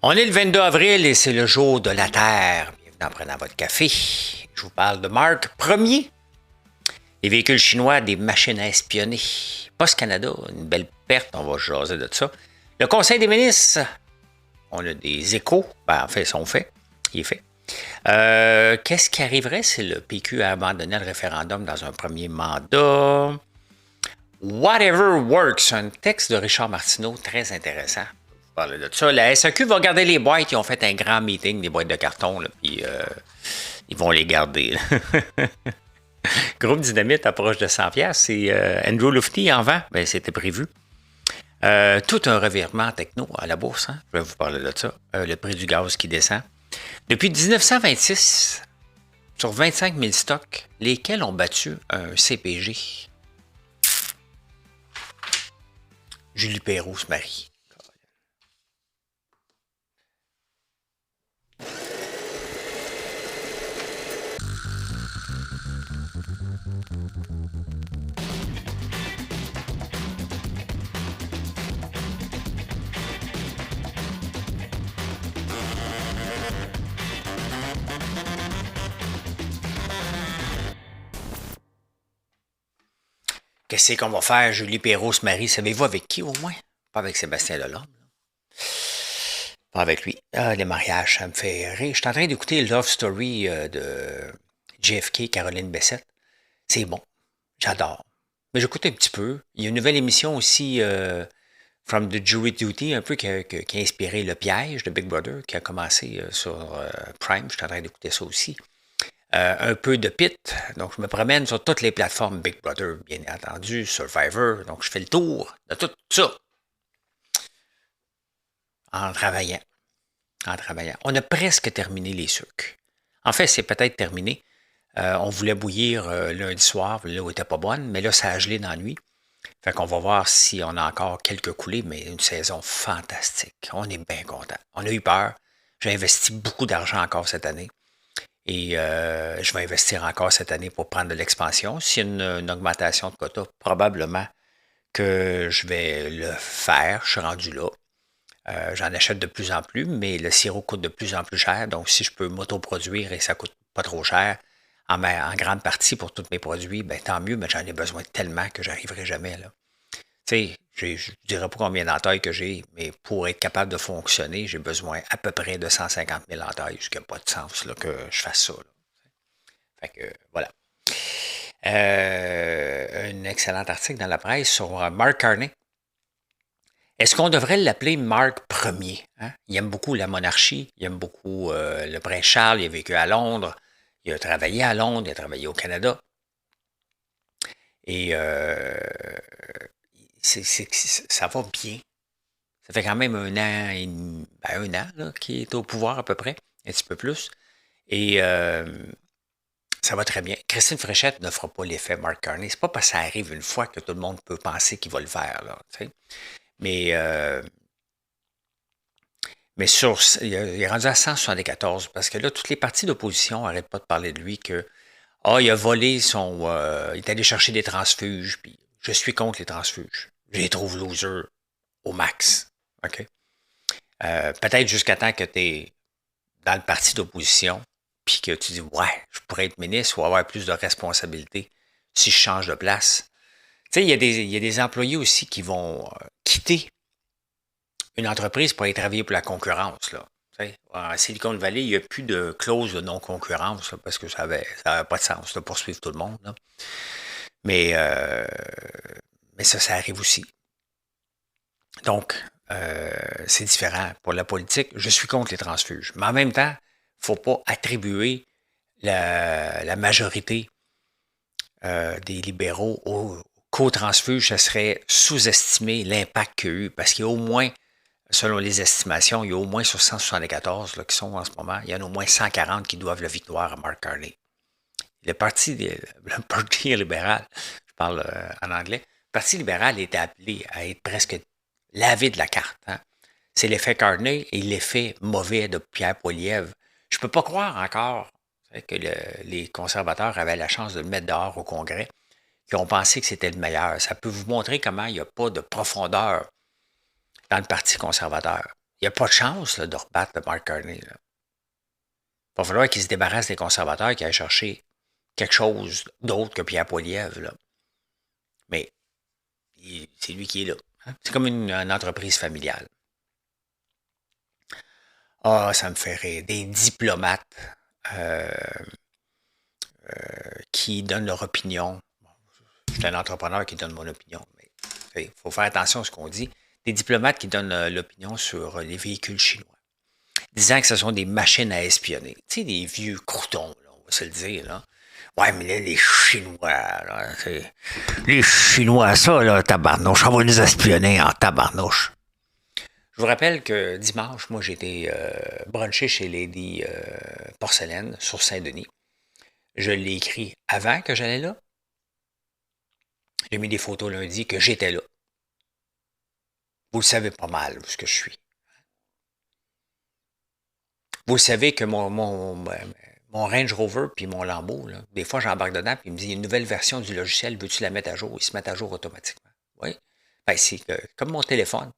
On est le 22 avril et c'est le jour de la Terre. Bienvenue en prenant votre café. Je vous parle de Mark Ier. Les véhicules chinois, des machines à espionner. Post Canada, une belle perte, on va jaser de ça. Le Conseil des ministres, on a des échos. En fait, ils sont faits. Il est fait. Qu'est-ce qui arriverait si le PQ abandonnait le référendum dans un premier mandat? Whatever Works, un texte de Richard Martineau très intéressant. Parler de ça. La SAQ va garder les boîtes. Ils ont fait un grand meeting des boîtes de carton, là, puis ils vont les garder. Groupe Dynamite approche de 100$. C'est Andrew Lufty en vend. Ben, c'était prévu. Tout un revirement techno à la bourse. Hein? Je vais vous parler de ça. Le prix du gaz qui descend. Depuis 1926, sur 25 000 stocks, lesquels ont battu un CPG? Julie Perrault se marie. Qu'est-ce qu'on va faire? Julie Perrault se marie. Savez-vous avec qui au moins? Pas avec Sébastien Lalonde. Pas avec lui. Les mariages, ça me fait rire. Je suis en train d'écouter Love Story de JFK, Caroline Bessette. C'est bon. J'adore. Mais j'écoute un petit peu. Il y a une nouvelle émission aussi, From the Jury Duty, un peu qui a inspiré Le Piège de Big Brother, qui a commencé sur Prime. Je suis en train d'écouter ça aussi. Un peu de Pit. Donc, je me promène sur toutes les plateformes Big Brother, bien entendu, Survivor. Donc, je fais le tour de tout ça en travaillant. On a presque terminé les sucres. En fait, c'est peut-être terminé. On voulait bouillir lundi soir, l'eau n'était pas bonne, mais là, ça a gelé dans la nuit. Fait qu'on va voir si on a encore quelques coulées, mais une saison fantastique. On est bien content. On a eu peur. J'ai investi beaucoup d'argent encore cette année. Et je vais investir encore cette année pour prendre de l'expansion. S'il y a une augmentation de quota, probablement que je vais le faire. Je suis rendu là. J'en achète de plus en plus, mais le sirop coûte de plus en plus cher. Donc, si je peux m'autoproduire et ça coûte pas trop cher, en grande partie pour tous mes produits, ben, tant mieux, mais j'en ai besoin tellement que j'arriverai jamais là. Tu sais, je ne dirais pas combien d'entailles que j'ai, mais pour être capable de fonctionner, j'ai besoin à peu près de 150 000 entailles, ce qui n'a pas de sens là, que je fasse ça. Là. Fait que, voilà. Un excellent article dans la presse sur Mark Carney. Est-ce qu'on devrait l'appeler Mark Ier? Hein? Il aime beaucoup la monarchie, il aime beaucoup le prince Charles, il a vécu à Londres, il a travaillé à Londres, il a travaillé au Canada. Et ça va bien. Ça fait quand même un an là, qu'il est au pouvoir à peu près, un petit peu plus. Et ça va très bien. Christine Fréchette ne fera pas l'effet Mark Carney. C'est pas parce que ça arrive une fois que tout le monde peut penser qu'il va le faire. Là, mais il est rendu à 174 parce que là, toutes les partis d'opposition n'arrêtent pas de parler de lui que il a volé il est allé chercher des transfuges, puis je suis contre les transfuges. Je les trouve losers au max. OK? Peut-être jusqu'à temps que tu es dans le parti d'opposition, puis que tu dis, ouais, je pourrais être ministre ou avoir plus de responsabilités si je change de place. Tu sais, il y a des employés aussi qui vont quitter une entreprise pour aller travailler pour la concurrence. Là. À Silicon Valley, il n'y a plus de clause de non-concurrence là, parce que ça n'avait pas de sens de poursuivre tout le monde. Là. Mais ça arrive aussi. Donc, c'est différent. Pour la politique, je suis contre les transfuges. Mais en même temps, il ne faut pas attribuer la majorité des libéraux qu'aux transfuges. Ça serait sous-estimer l'impact qu'il y a eu. Parce qu'il y a au moins, selon les estimations, il y a au moins sur 174 là, qui sont en ce moment, il y en a au moins 140 qui doivent la victoire à Mark Carney. Le Parti libéral, je parle en anglais, le Parti libéral était appelé à être presque lavé de la carte. Hein. C'est l'effet Carney et l'effet mauvais de Pierre Poilievre. Je ne peux pas croire encore que les conservateurs avaient la chance de le mettre dehors au Congrès, qui ont pensé que c'était le meilleur. Ça peut vous montrer comment il n'y a pas de profondeur dans le Parti conservateur. Il n'y a pas de chance là, de rebattre le Mark Carney. Là. Il va falloir qu'il se débarrasse des conservateurs qui aillent chercher quelque chose d'autre que Pierre Poilievre. Là. Mais c'est lui qui est là. Hein? C'est comme une entreprise familiale. Ah, ça me fait rire. Des diplomates euh, qui donnent leur opinion. Bon, je suis un entrepreneur qui donne mon opinion, mais il faut faire attention à ce qu'on dit. Des diplomates qui donnent l'opinion sur les véhicules chinois, disant que ce sont des machines à espionner. Tu sais, des vieux croutons, là, on va se le dire. Là. Ouais, mais là, les Chinois, là, les Chinois, ça, là, tabarnouche, on va nous espionner en tabarnouche. Je vous rappelle que dimanche, moi, j'ai été brunché chez Lady Porcelaine sur Saint-Denis. Je l'ai écrit avant que j'allais là. J'ai mis des photos lundi que j'étais là. Vous le savez pas mal, ce que je suis. Vous le savez que mon Range Rover puis mon Lambo, là, des fois, j'embarque dedans puis il me dit, il y a une nouvelle version du logiciel, veux-tu la mettre à jour? Il se met à jour automatiquement. Oui. Ben, c'est comme mon téléphone,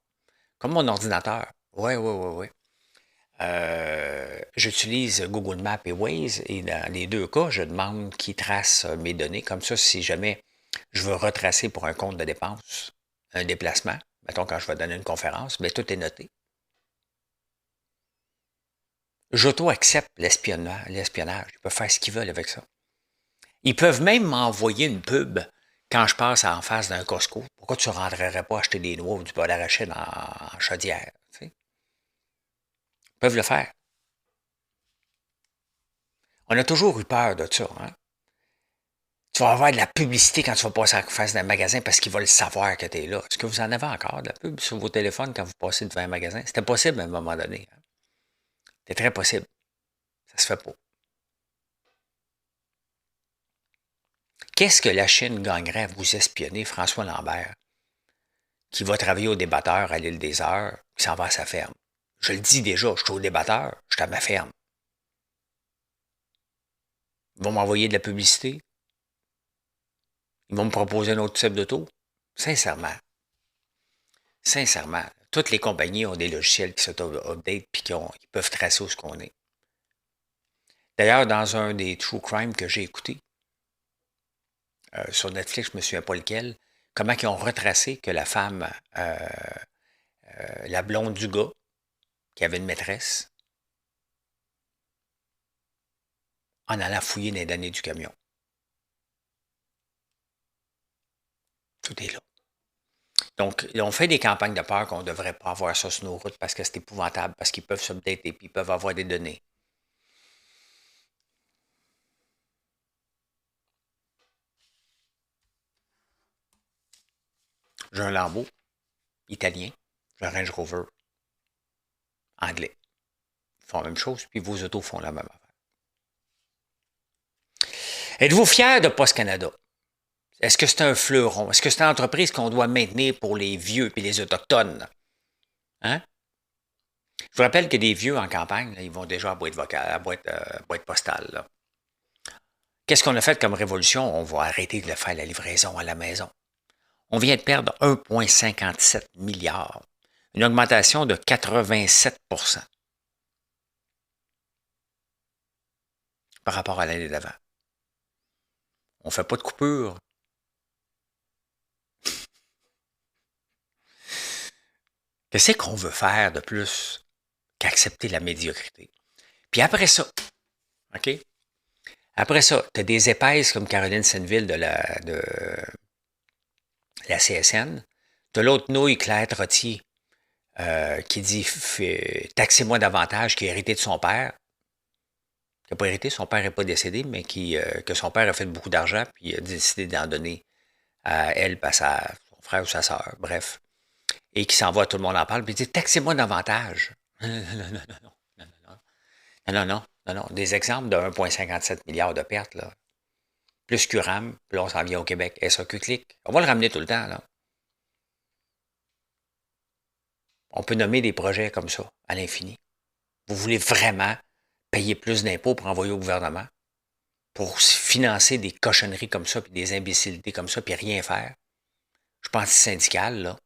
comme mon ordinateur. Oui, oui, oui, oui. J'utilise Google Maps et Waze et dans les deux cas, je demande qu'ils tracent mes données. Comme ça, si jamais je veux retracer pour un compte de dépenses, un déplacement, mettons quand je vais donner une conférence, bien, tout est noté. J'auto-accepte l'espionnage. Ils peuvent faire ce qu'ils veulent avec ça. Ils peuvent même m'envoyer une pub quand je passe en face d'un Costco. Pourquoi tu ne rentrerais pas acheter des noix ou du beurre d'arachide en chaudière? Tu sais? Ils peuvent le faire. On a toujours eu peur de ça. Hein? Tu vas avoir de la publicité quand tu vas passer en face d'un magasin parce qu'ils veulent savoir que tu es là. Est-ce que vous en avez encore de la pub sur vos téléphones quand vous passez devant un magasin? C'était possible à un moment donné. Hein? C'était très possible. Ça se fait pas. Qu'est-ce que la Chine gagnerait à vous espionner, François Lambert, qui va travailler au débatteur à l'île des Heures, qui s'en va à sa ferme? Je le dis déjà, je suis au débatteur, je suis à ma ferme. Ils vont m'envoyer de la publicité. Ils vont me proposer un autre type d'auto. Sincèrement. Sincèrement. Toutes les compagnies ont des logiciels qui s'auto-update et qui peuvent tracer où ce qu'on est. D'ailleurs, dans un des True Crime que j'ai écouté, sur Netflix, je ne me souviens pas lequel, comment ils ont retracé que la femme, la blonde du gars, qui avait une maîtresse, en allant fouiller dans les données du camion. Tout est là. Donc, on fait des campagnes de peur qu'on ne devrait pas avoir ça sur nos routes parce que c'est épouvantable, parce qu'ils peuvent s'updater et ils peuvent avoir des données. J'ai un Lambo italien, j'ai un Range Rover anglais. Ils font la même chose, puis vos autos font la même affaire. Êtes-vous fier de Post Canada? Est-ce que c'est un fleuron? Est-ce que c'est une entreprise qu'on doit maintenir pour les vieux et les autochtones? Hein? Je vous rappelle que des vieux en campagne, là, ils vont déjà à boîte vocale, à boîte postale. Là. Qu'est-ce qu'on a fait comme révolution? On va arrêter de faire la livraison à la maison. On vient de perdre 1,57 milliard. Une augmentation de 87 par rapport à l'année d'avant. On ne fait pas de coupure. Qu'est-ce qu'on veut faire de plus qu'accepter la médiocrité? Puis après ça, OK? Après ça, tu as des épaisses comme Caroline Senneville de la CSN. Tu as l'autre nouille, Claire Trottier, qui dit taxez-moi davantage, qui a hérité de son père. Qui n'a pas hérité, son père n'est pas décédé, mais que son père a fait beaucoup d'argent, puis il a décidé d'en donner à elle, à son frère ou sa soeur, bref. Et qui s'en va, tout le monde en parle, puis il dit taxez-moi davantage. Non, non, non, non, non, non, non, non, non, non, non, des exemples de 1,57 milliard de pertes, là. Plus qu'URAM, puis là, on s'en vient au Québec. SAQ Clic. On va le ramener tout le temps, là. On peut nommer des projets comme ça, à l'infini. Vous voulez vraiment payer plus d'impôts pour envoyer au gouvernement? Pour financer des cochonneries comme ça, puis des imbécilités comme ça, puis rien faire? Je pense syndicale, là.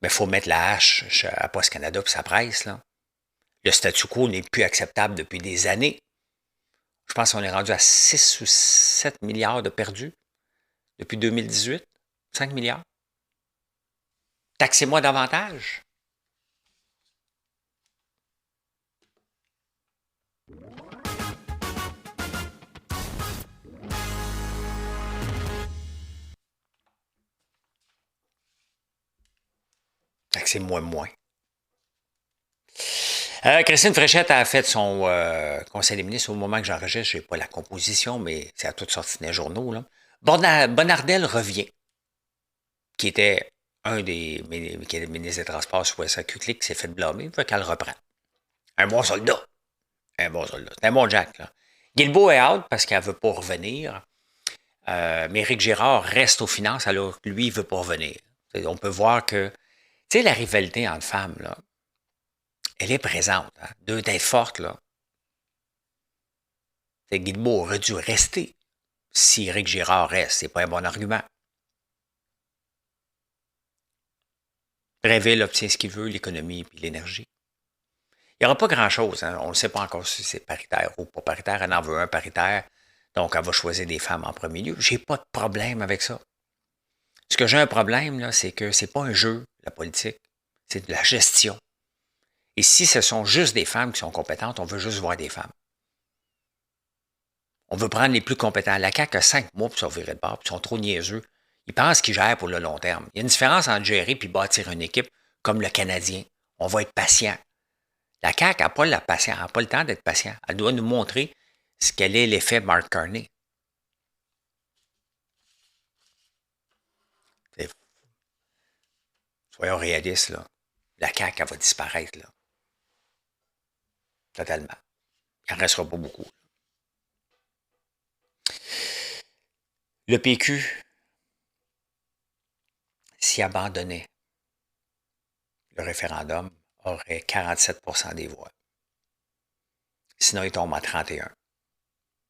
Mais il faut mettre la hache à Post Canada et sa presse, là. Le statu quo n'est plus acceptable depuis des années. Je pense qu'on est rendu à 6 ou 7 milliards de perdus depuis 2018. 5 milliards. Taxez-moi davantage. Taxez-moi moins. Christine Fréchette a fait son conseil des ministres au moment que j'enregistre. Je n'ai pas la composition, mais c'est à toute sortie dans les journaux. Là. Bonnardel revient, qui était un des ministres des Transports sous SAQ Clic, qui s'est fait blâmer. Il faut qu'elle reprend. Un bon soldat. Un bon soldat. C'est un bon Jack. Là. Guilbeault est out parce qu'elle ne veut pas revenir. Mais Éric Girard reste aux finances alors que lui, il ne veut pas revenir. On peut voir que, tu sais, la rivalité entre femmes, là, elle est présente. Hein? Deux têtes fortes, là. Guilbeault aurait dû rester. Si Éric Girard reste, c'est pas un bon argument. Bréville obtient ce qu'il veut, l'économie et l'énergie. Il n'y aura pas grand-chose. Hein? On ne sait pas encore si c'est paritaire ou pas paritaire. Elle en veut un paritaire. Donc, elle va choisir des femmes en premier lieu. J'ai pas de problème avec ça. Ce que j'ai un problème, là, c'est que c'est pas un jeu, la politique. C'est de la gestion. Et si ce sont juste des femmes qui sont compétentes, on veut juste voir des femmes. On veut prendre les plus compétents. La CAQ a 5 mois pour se revirer de bord, puis ils sont trop niaiseux. Ils pensent qu'ils gèrent pour le long terme. Il y a une différence entre gérer et bâtir une équipe comme le Canadien. On va être patient. La CAQ n'a pas la patience, n'a pas le temps d'être patient. Elle doit nous montrer ce qu'elle est l'effet Mark Carney. Soyons réalistes, là. La CAQ, elle va disparaître, là. Totalement. Il n'en restera pas beaucoup. Le PQ s'y abandonnait. Le référendum aurait 47% des voix. Sinon, il tombe à 31. Le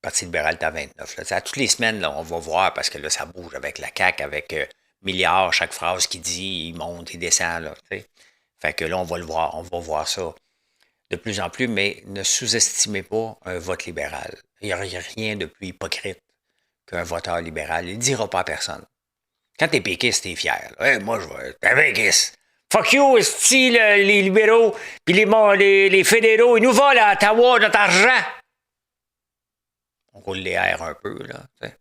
Parti libéral est à 29. Là. À toutes les semaines, là, on va voir, parce que là, ça bouge avec la CAQ, avec milliards, chaque phrase qu'il dit, il monte, il descend. Là, fait que là, on va le voir, on va voir ça de plus en plus, mais ne sous-estimez pas un vote libéral. Il n'y a rien de plus hypocrite qu'un voteur libéral. Il ne dira pas à personne. Quand t'es péquiste, t'es fier. Hey, moi, je vais être péquiste. Fuck you, esti, les libéraux, puis les fédéraux, ils nous volent à Ottawa notre argent. On roule les airs un peu, là, t'sais.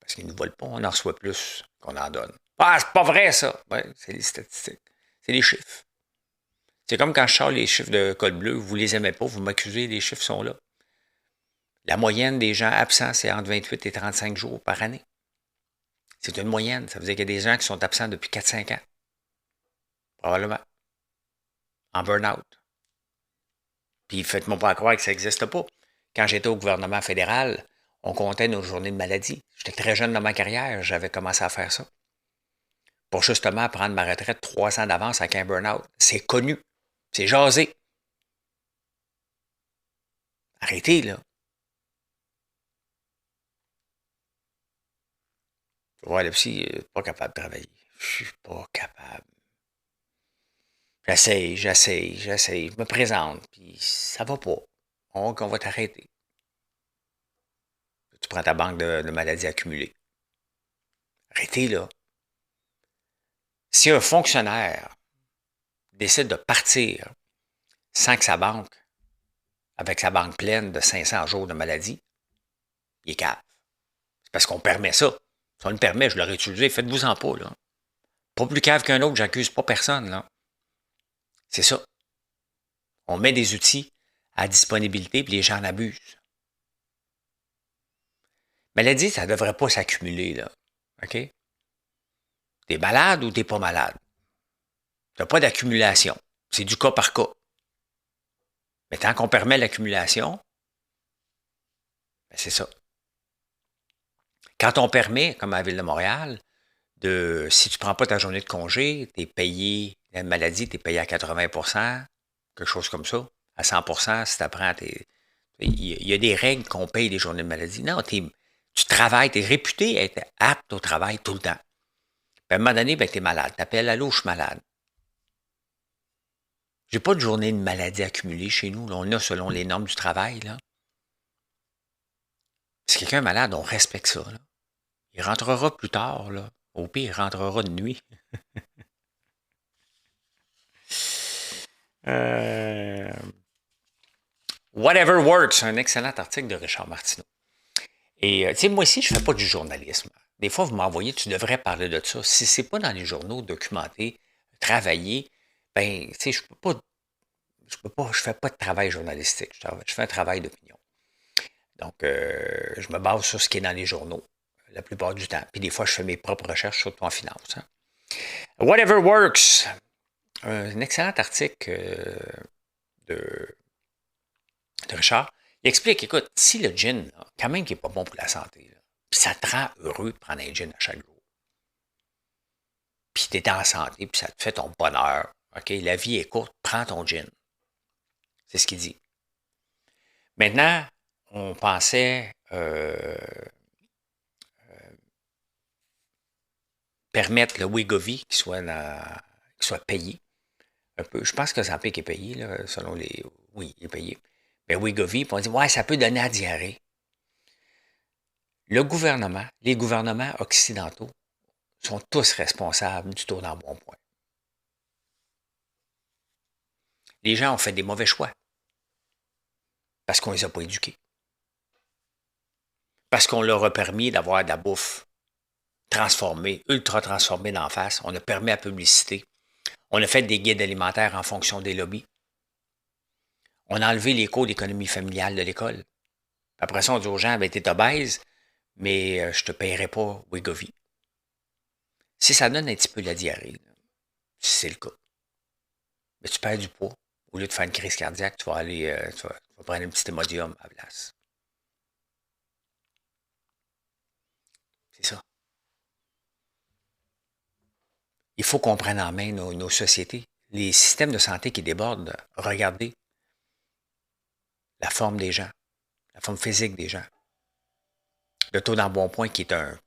Parce qu'ils ne nous volent pas, on en reçoit plus qu'on en donne. Ah, c'est pas vrai, ça. Ouais, c'est les statistiques. C'est les chiffres. C'est comme quand je sors les chiffres de code bleu, vous les aimez pas, vous m'accusez, les chiffres sont là. La moyenne des gens absents, c'est entre 28 et 35 jours par année. C'est une moyenne. Ça veut dire qu'il y a des gens qui sont absents depuis 4-5 ans. Probablement. En burn-out. Puis faites-moi pas croire que ça n'existe pas. Quand j'étais au gouvernement fédéral, on comptait nos journées de maladie. J'étais très jeune dans ma carrière, j'avais commencé à faire ça. Pour justement prendre ma retraite 3 ans d'avance avec un burn-out. C'est connu. C'est jasé. Arrêtez, là. Ouais, le psy, pas capable de travailler. Je suis pas capable. J'essaye. Je me présente, puis ça va pas. On va t'arrêter. Tu prends ta banque de maladies accumulées. Arrêtez, là. Si un fonctionnaire décide de partir sans que sa banque, avec sa banque pleine de 500 jours de maladie, il est cave. C'est parce qu'on permet ça. Si on le permet, je l'aurais utilisé, faites-vous-en pas, là. Pas plus cave qu'un autre, j'accuse pas personne, là. C'est ça. On met des outils à disponibilité, puis les gens en abusent. Maladie, ça ne devrait pas s'accumuler, là. OK? T'es malade ou t'es pas malade? T'as pas d'accumulation. C'est du cas par cas. Mais tant qu'on permet l'accumulation, ben c'est ça. Quand on permet, comme à la Ville de Montréal, si tu ne prends pas ta journée de congé, tu es payé, la maladie, tu es payé à 80%, quelque chose comme ça. À 100%, si tu apprends, il y a des règles qu'on paye les journées de maladie. Non, tu travailles, tu es réputé être apte au travail tout le temps. Puis à un moment donné, ben, tu es malade. Tu appelles, allô, je suis malade. J'ai pas de journée de maladie accumulée chez nous. Là. On a selon les normes du travail. Là. Si quelqu'un est malade, on respecte ça. Là. Il rentrera plus tard. Là. Au pire, il rentrera de nuit. Euh, Whatever Works, un excellent article de Richard Martineau. Et tu sais, moi aussi, je ne fais pas du journalisme. Des fois, vous m'envoyez, tu devrais parler de ça. Si c'est pas dans les journaux documentés, travaillés, ben, tu sais, je fais pas de travail journalistique. Je fais un travail d'opinion. Donc, je me base sur ce qui est dans les journaux la plupart du temps. Puis des fois, je fais mes propres recherches, surtout en finance. Hein. Whatever Works, un excellent article de, de Richard. Il explique, écoute, si le gin, là, quand même qui n'est pas bon pour la santé, là, puis ça te rend heureux de prendre un gin à chaque jour, puis tu es en santé, puis ça te fait ton bonheur, OK, la vie est courte, prends ton gin. C'est ce qu'il dit. Maintenant, on pensait permettre le Wegovy qui soit payé un peu. Je pense que Zampic est payé, là, selon les... Oui, il est payé. Mais Wegovy, puis on dit, ouais, ça peut donner à diarrhée. Le gouvernement, les gouvernements occidentaux sont tous responsables du taux d'embonpoint. Les gens ont fait des mauvais choix parce qu'on ne les a pas éduqués. Parce qu'on leur a permis d'avoir de la bouffe transformée, ultra transformée d'en face. On a permis la publicité. On a fait des guides alimentaires en fonction des lobbies. On a enlevé les cours d'économie familiale de l'école. Après ça, on dit aux gens, ben, t'es obèse, mais je te paierai pas Wegovy. Si ça donne un petit peu la diarrhée, si c'est le cas, mais tu perds du poids. Au lieu de faire une crise cardiaque, tu vas aller, tu vas prendre un petit Imodium à la place. C'est ça. Il faut qu'on prenne en main nos sociétés. Les systèmes de santé qui débordent, regardez la forme des gens, la forme physique des gens. Le taux d'embonpoint qui est un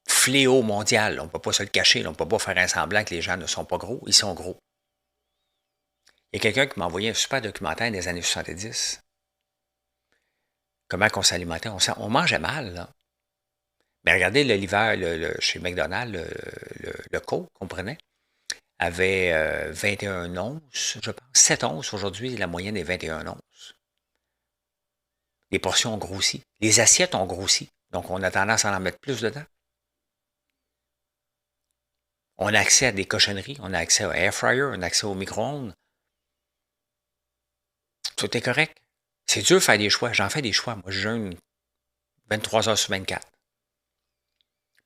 fléau mondial. On ne peut pas se le cacher. On ne peut pas faire un semblant que les gens ne sont pas gros. Ils sont gros. Il y a quelqu'un qui m'a envoyé un super documentaire des années 70. Comment on s'alimentait. On mangeait mal, là. Mais regardez, l'hiver, chez McDonald's, le Coke qu'on prenait, avait 21 onces, je pense. 7 onces aujourd'hui, la moyenne est 21 onces. Les portions ont grossi. Les assiettes ont grossi. Donc, on a tendance à en mettre plus dedans. On a accès à des cochonneries. On a accès au air fryer, on a accès au micro-ondes. Tout est correct. C'est dur de faire des choix. J'en fais des choix. Moi, je jeûne 23 heures sur 24.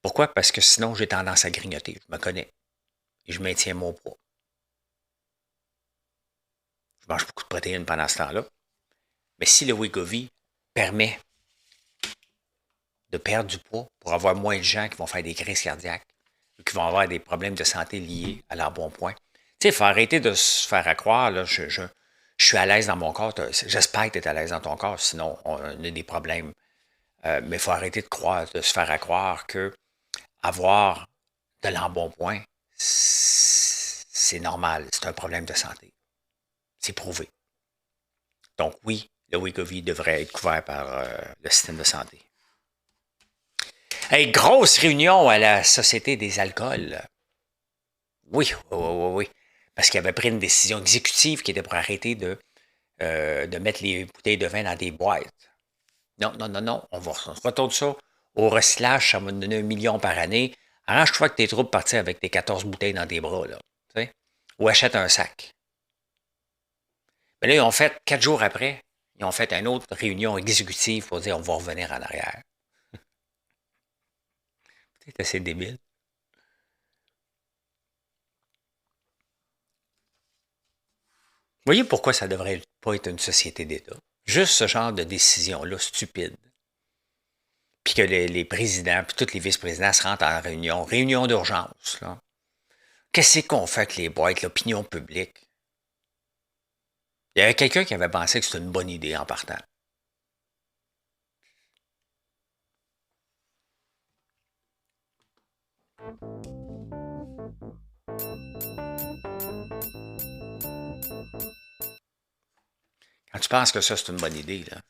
Pourquoi? Parce que sinon, j'ai tendance à grignoter. Je me connais. Et je maintiens mon poids. Je mange beaucoup de protéines pendant ce temps-là. Mais si le Wegovy permet de perdre du poids pour avoir moins de gens qui vont faire des crises cardiaques ou qui vont avoir des problèmes de santé liés à l'embonpoint. Tu sais, il faut arrêter de se faire à croire, là, je suis à l'aise dans mon corps. J'espère que tu es à l'aise dans ton corps, sinon on a des problèmes. Mais il faut arrêter de croire, de se faire à croire que avoir de l'embonpoint, c'est normal, c'est un problème de santé. C'est prouvé. Donc oui, le Wegovy devrait être couvert par le système de santé. Hey, grosse réunion à la Société des alcools. Oui, oui, oui, oui. Parce qu'il avait pris une décision exécutive qui était pour arrêter de mettre les bouteilles de vin dans des boîtes. Non, non, non, non. On retourne ça au recyclage, ça va nous donner 1 million par année. Arrange-toi que tes troupes partir avec tes 14 bouteilles dans tes bras, là. Tu sais? Ou achète un sac. Mais là, ils ont fait, 4 jours après, ils ont fait une autre réunion exécutive pour dire on va revenir en arrière. C'est assez débile. Voyez pourquoi ça ne devrait pas être une société d'État. Juste ce genre de décision-là stupide. Puis que les présidents, puis tous les vice-présidents se rendent en réunion d'urgence. Là. Qu'est-ce qu'on fait avec les boîtes, l'opinion publique? Il y avait quelqu'un qui avait pensé que c'était une bonne idée en partant. Tu penses que ça, c'est une bonne idée, là?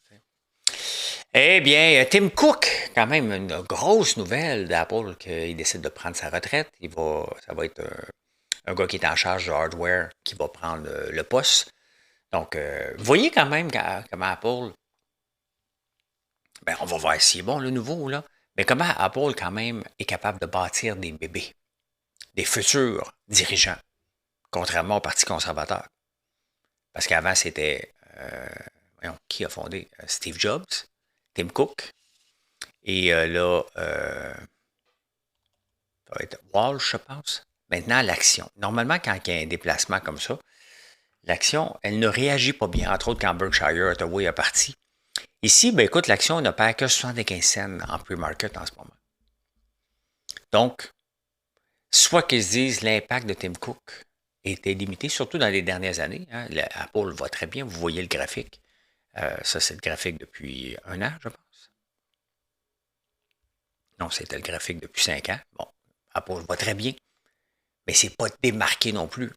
Eh bien, Tim Cook, quand même, une grosse nouvelle d'Apple qu'il décide de prendre sa retraite. Ça va être un gars qui est en charge de hardware qui va prendre le poste. Donc, vous voyez quand même comment Apple, ben, on va voir si c'est bon le nouveau, là, mais comment Apple, quand même, est capable de bâtir des bébés, des futurs dirigeants, contrairement au Parti conservateur. Parce qu'avant, c'était, voyons, qui a fondé? Steve Jobs, Tim Cook, et là, ça va être Walsh, je pense. Maintenant, l'action. Normalement, quand il y a un déplacement comme ça, l'action, elle ne réagit pas bien, entre autres quand Berkshire Hathaway est parti. Ici, ben écoute, l'action ne perd que 75 cents en pre-market en ce moment. Donc, soit qu'ils se disent l'impact de Tim Cook était limité, surtout dans les dernières années. Hein. Apple va très bien, vous voyez le graphique. Ça, c'est le graphique depuis un an, je pense. Non, c'était le graphique depuis 5 ans. Bon, Apple va très bien, mais c'est pas démarqué non plus.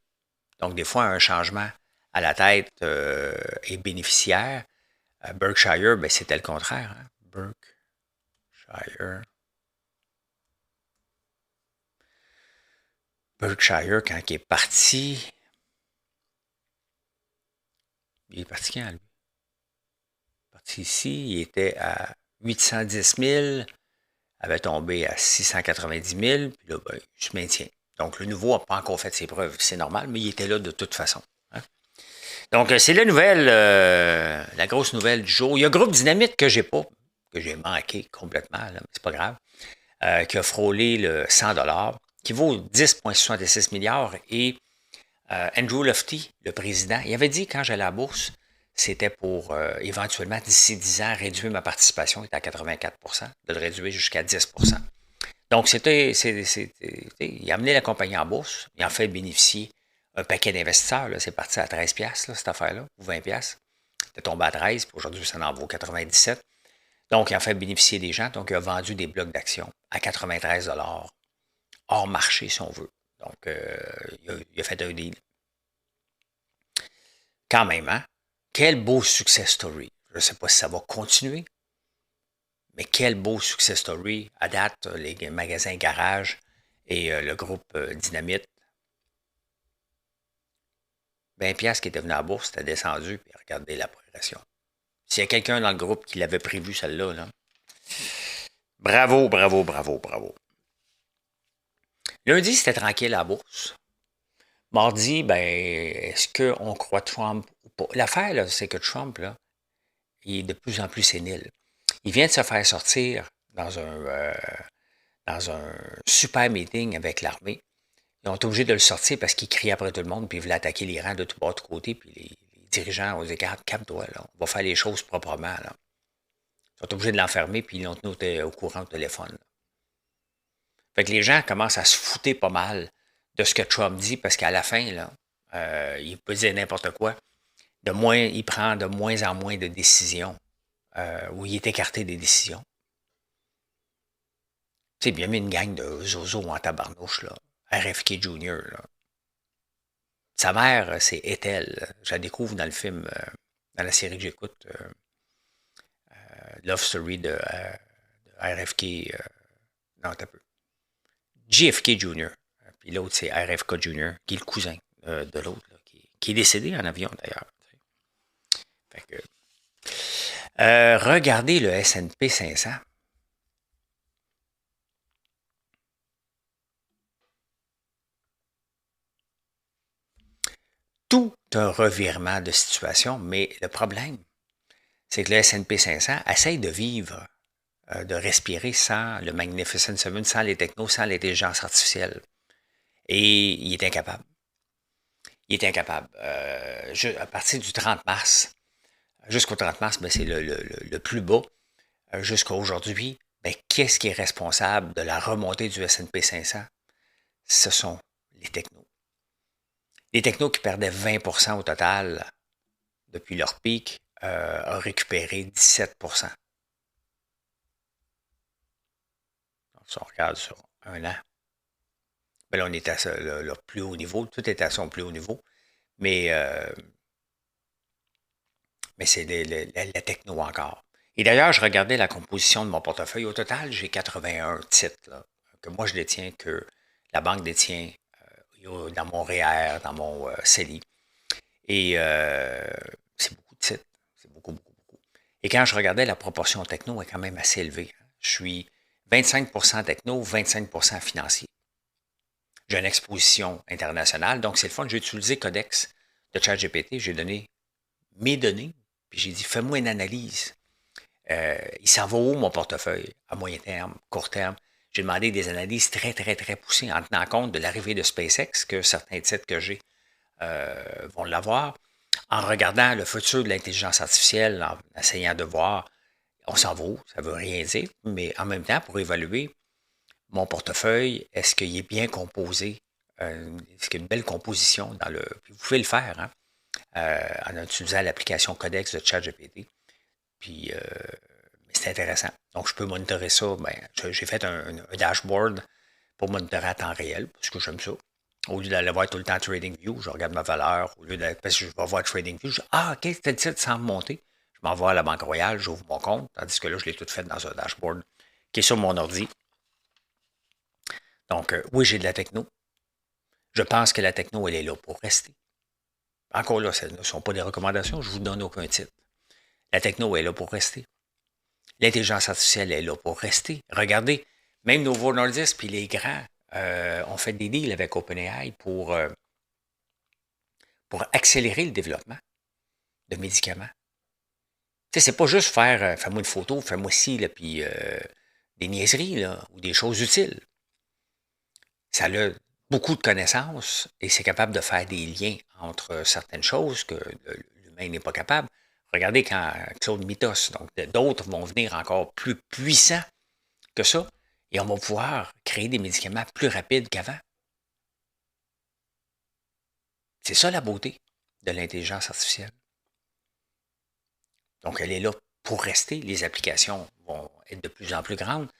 Donc, des fois, un changement à la tête est bénéficiaire. Berkshire, ben, c'était le contraire. Hein. Berkshire, quand il est parti, il est parti quand, lui? Il est parti ici, il était à 810 000, avait tombé à 690 000, puis là, ben, il se maintient. Donc, le nouveau n'a pas encore fait ses preuves, c'est normal, mais il était là de toute façon. Hein. Donc, c'est la nouvelle, la grosse nouvelle du jour. Il y a Groupe Dynamite que j'ai manqué complètement, là, mais c'est pas grave, qui a frôlé le 100 qui vaut 10,66 milliards. Et Andrew Lofty, le président, il avait dit quand j'allais à la bourse, c'était pour éventuellement, d'ici 10 ans, réduire ma participation, il était à 84 de le réduire jusqu'à 10 Donc, il a amené la compagnie en bourse, il en fait bénéficier un paquet d'investisseurs. C'est parti à 13 piastres, cette affaire-là, ou 20 piastres. C'était tombé à 13, puis aujourd'hui, ça en vaut 97. Donc, il en fait bénéficier des gens. Donc, il a vendu des blocs d'actions à 93 hors marché, si on veut. Donc, il a fait un deal. Quand même, hein? Quel beau success story. Je ne sais pas si ça va continuer, mais quel beau success story. À date, les magasins Garage et le groupe Dynamite. 20 piastres qui était venu à la bourse, c'était descendu, puis regardez la progression. S'il y a quelqu'un dans le groupe qui l'avait prévu, celle-là, là, bravo, bravo, bravo, bravo. Lundi, c'était tranquille à la bourse. Mardi, ben, est-ce qu'on croit Trump ou pas? L'affaire, là, c'est que Trump, là, il est de plus en plus sénile. Il vient de se faire sortir dans un super meeting avec l'armée. Ils ont été obligés de le sortir parce qu'il criait après tout le monde, puis il voulait attaquer l'Iran de tout bord, de côté, puis les dirigeants ont dit, calme-toi, là, on va faire les choses proprement, là. Ils sont obligés de l'enfermer, puis ils l'ont tenu au courant au téléphone. Là. Fait que les gens commencent à se fouter pas mal de ce que Trump dit, parce qu'à la fin, là, il peut dire n'importe quoi. Il prend de moins en moins de décisions, où il est écarté des décisions. Tu sais, bien mis une gang de zozo en tabarnouche, là. RFK Jr., là. Sa mère, c'est Ethel. Je la découvre dans le film, dans la série que j'écoute, Love Story de RFK. Non, t'as peu. JFK Jr. Puis l'autre, c'est RFK Jr., qui est le cousin de l'autre, là, qui est décédé en avion d'ailleurs. Fait que, regardez le S&P 500. Tout un revirement de situation, mais le problème, c'est que le S&P 500 essaye de vivre, de respirer sans le Magnificent Seven, sans les technos, sans l'intelligence artificielle. Et il est incapable. Il est incapable. À partir du 30 mars, jusqu'au 30 mars, ben, c'est le plus bas. Jusqu'à aujourd'hui, ben, qu'est-ce qui est responsable de la remontée du S&P 500? Ce sont les technos. Les technos qui perdaient 20% au total depuis leur pic ont récupéré 17%. Donc, si on regarde sur un an, ben là, on est à le plus haut niveau. Tout est à son plus haut niveau. Mais mais c'est la techno encore. Et d'ailleurs, je regardais la composition de mon portefeuille. Au total, j'ai 81 titres là, que moi je détiens, que la banque détient dans mon REER, dans mon CELI. Et c'est beaucoup de titres. C'est beaucoup, beaucoup, beaucoup. Et quand je regardais, la proportion techno est quand même assez élevée. Je suis 25% techno, 25% financier. J'ai une exposition internationale, donc c'est le fun. J'ai utilisé Codex de ChatGPT. J'ai donné mes données, puis j'ai dit, fais-moi une analyse. Il s'en va où mon portefeuille, à moyen terme, court terme? J'ai demandé des analyses très, très, très poussées en tenant compte de l'arrivée de SpaceX, que certains titres que j'ai vont l'avoir, en regardant le futur de l'intelligence artificielle, en essayant de voir, on s'en va où, ça ne veut rien dire, mais en même temps, pour évaluer mon portefeuille, est-ce qu'il est bien composé? Est-ce qu'il y a une belle composition dans le... Puis vous pouvez le faire, hein, en utilisant l'application Codex de ChatGPT. Puis, c'est intéressant. Donc, je peux monitorer ça. Ben, j'ai fait un dashboard pour monitorer à temps réel, parce que j'aime ça. Au lieu d'aller voir tout le temps TradingView, je regarde ma valeur. Au lieu parce que je vais voir TradingView, je dis, ah, OK, tel titre semble monter. Je m'envoie à la Banque Royale, j'ouvre mon compte, tandis que là, je l'ai tout fait dans un dashboard qui est sur mon ordi. Donc, oui, j'ai de la techno. Je pense que la techno, elle est là pour rester. Encore là, ce ne sont pas des recommandations, je ne vous donne aucun titre. La techno est là pour rester. L'intelligence artificielle est là pour rester. Regardez, même Novo Nordisk puis les grands ont fait des deals avec OpenAI pour accélérer le développement de médicaments. Tu sais, c'est pas juste faire fais-moi une photo, fais-moi ci, là, puis des niaiseries, là, ou des choses utiles. Ça a beaucoup de connaissances et c'est capable de faire des liens entre certaines choses que l'humain n'est pas capable. Regardez quand Claude Mythos, donc d'autres vont venir encore plus puissants que ça, et on va pouvoir créer des médicaments plus rapides qu'avant. C'est ça la beauté de l'intelligence artificielle. Donc, elle est là pour rester. Les applications vont être de plus en plus grandes.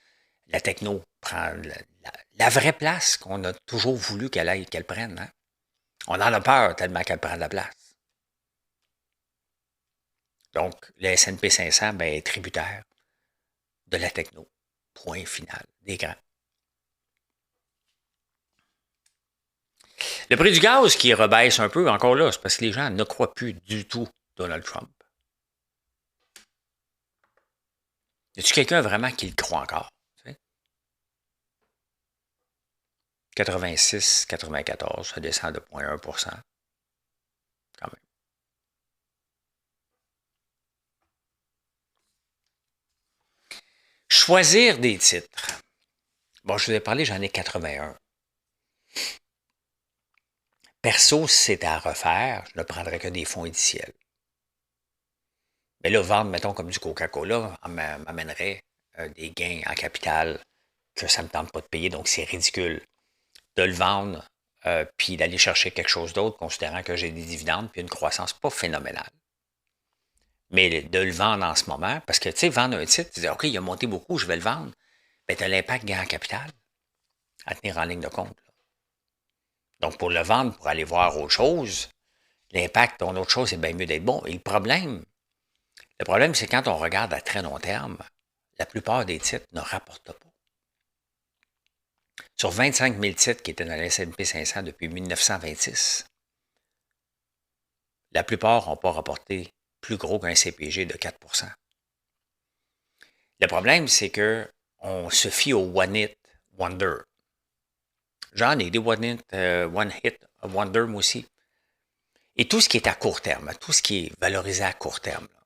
La techno prend la vraie place qu'on a toujours voulu qu'elle prenne. Hein? On en a peur tellement qu'elle prend de la place. Donc, le S&P 500 ben, est tributaire de la techno. Point final. Des grands. Le prix du gaz qui rebaisse un peu, encore là, c'est parce que les gens ne croient plus du tout Donald Trump. Y a-t-il quelqu'un vraiment qui le croit encore? 86, 94, ça descend de 0,1%. Quand même. Choisir des titres. Bon, je vous ai parlé, j'en ai 81. Perso, si c'était à refaire, je ne prendrais que des fonds indiciels. Mais là, vendre, mettons, comme du Coca-Cola, m'amènerait des gains en capital que ça ne me tente pas de payer, donc c'est ridicule de le vendre puis d'aller chercher quelque chose d'autre, considérant que j'ai des dividendes puis une croissance pas phénoménale. Mais de le vendre en ce moment, parce que, tu sais, vendre un titre, tu dis, OK, il a monté beaucoup, je vais le vendre. Bien, tu as l'impact gain en capital à tenir en ligne de compte. Là. Donc, pour le vendre, pour aller voir autre chose, l'impact ton autre chose, c'est bien mieux d'être bon. Et le problème, c'est quand on regarde à très long terme, la plupart des titres ne rapportent pas. Sur 25 000 titres qui étaient dans le S&P 500 depuis 1926, la plupart n'ont pas rapporté plus gros qu'un CPG de 4 %. Le problème, c'est qu'on se fie au One Hit Wonder. J'en ai des One Hit Wonder, moi aussi. Et tout ce qui est à court terme, tout ce qui est valorisé à court terme, là,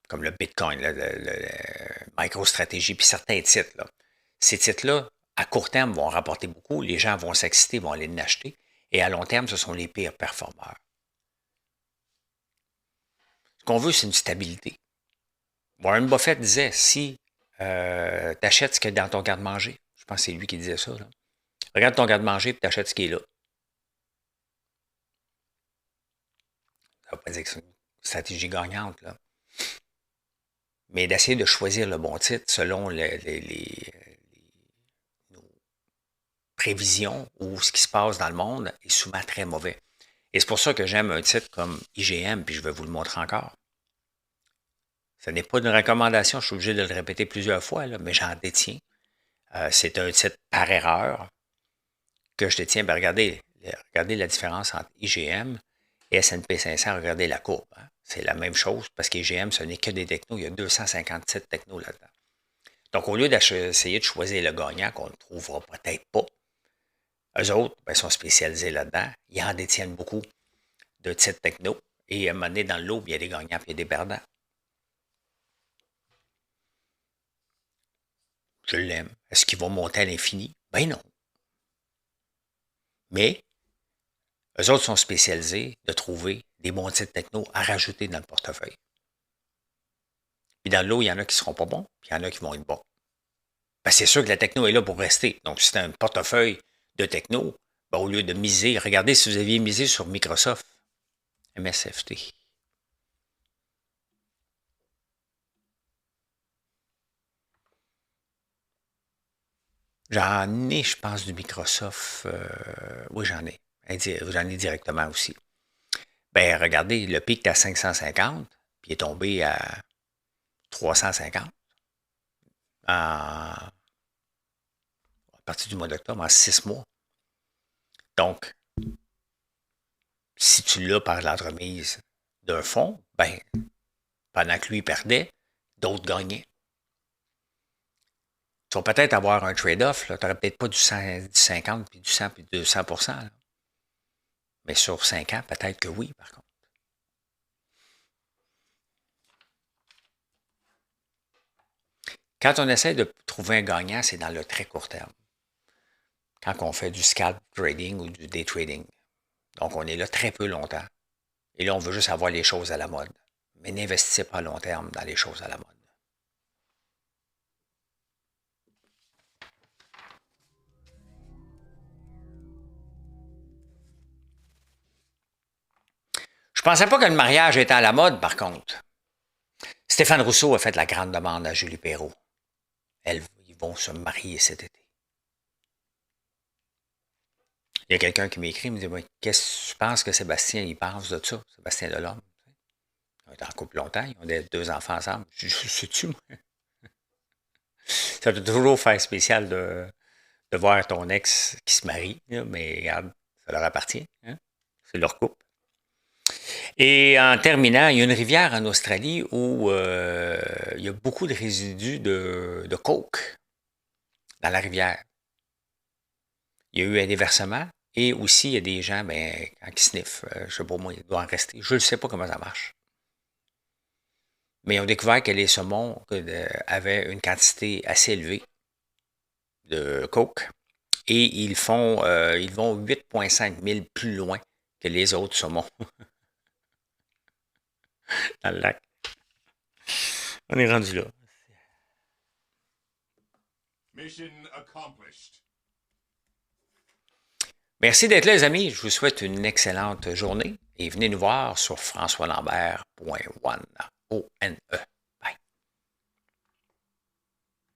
comme le Bitcoin, le MicroStrategy, puis certains titres, là, ces titres-là, à court terme, vont rapporter beaucoup. Les gens vont s'exciter, vont aller l'acheter. Et à long terme, ce sont les pires performeurs. Ce qu'on veut, c'est une stabilité. Warren Buffett disait, si tu achètes ce qu'il y a dans ton garde-manger, je pense que c'est lui qui disait ça, là. Regarde ton garde-manger et tu achètes ce qui est là. Ça ne veut pas dire que c'est une stratégie gagnante, là. Mais d'essayer de choisir le bon titre selon nos prévisions ou ce qui se passe dans le monde est souvent très mauvais. Et c'est pour ça que j'aime un titre comme IGM, puis je vais vous le montrer encore. Ce n'est pas une recommandation, je suis obligé de le répéter plusieurs fois, là, mais j'en détiens. C'est un titre par erreur que je détiens. Ben, regardez la différence entre IGM et S&P 500. Regardez la courbe. Hein. C'est la même chose parce qu'IGM, ce n'est que des technos. Il y a 257 technos là-dedans. Donc, au lieu d'essayer de choisir le gagnant qu'on ne trouvera peut-être pas, eux autres ben, sont spécialisés là-dedans. Ils en détiennent beaucoup de titres techno. Et à un moment donné, dans le lot, il y a des gagnants et il y a des perdants. Je l'aime. Est-ce qu'ils vont monter à l'infini? Ben non. Mais, eux autres sont spécialisés de trouver des bons titres techno à rajouter dans le portefeuille. Puis dans le lot, il y en a qui ne seront pas bons, puis il y en a qui vont être bons. Ben, c'est sûr que la techno est là pour rester. Donc, si c'est un portefeuille de techno, ben, au lieu de miser, regardez si vous aviez misé sur Microsoft, MSFT. J'en ai, je pense, du Microsoft. Oui, j'en ai. J'en ai directement aussi. Ben, regardez, le pic est à 550, puis il est tombé à 350 à partir du mois d'octobre, en 6 mois. Donc, si tu l'as par l'entremise d'un fonds, ben, pendant que lui perdait, d'autres gagnaient. Tu vas peut-être avoir un trade-off. Tu n'aurais peut-être pas du 50, puis du 100, puis du 200%. Là. Mais sur 5 ans, peut-être que oui, par contre. Quand on essaie de trouver un gagnant, c'est dans le très court terme. Quand on fait du scalp trading ou du day trading. Donc, on est là très peu longtemps. Et là, on veut juste avoir les choses à la mode. Mais n'investissez pas à long terme dans les choses à la mode. Je pensais pas que le mariage était à la mode, par contre. Stéphane Rousseau a fait la grande demande à Julie Perrault. Ils vont se marier cet été. Il y a quelqu'un qui m'écrit, il me dit qu'est-ce que tu penses que Sébastien il pense de ça, Sébastien Delorme? Ils ont été en couple longtemps, ils ont deux enfants ensemble. Je sais-tu, moi? Ça doit toujours faire spécial de voir ton ex qui se marie, là, mais regarde, ça leur appartient. Hein? C'est leur couple. Et en terminant, il y a une rivière en Australie où il y a beaucoup de résidus de coke dans la rivière. Il y a eu un déversement et aussi il y a des gens, ben, quand ils sniffent, je ne sais pas moi, il doit en rester. Je ne sais pas comment ça marche. Mais ils ont découvert que les saumons avaient une quantité assez élevée de coke et ils vont 8,5 000 plus loin que les autres saumons dans le lac. On est rendu là. Mission accomplished. Merci d'être là, les amis. Je vous souhaite une excellente journée et venez nous voir sur françoislambert.one. O-N-E.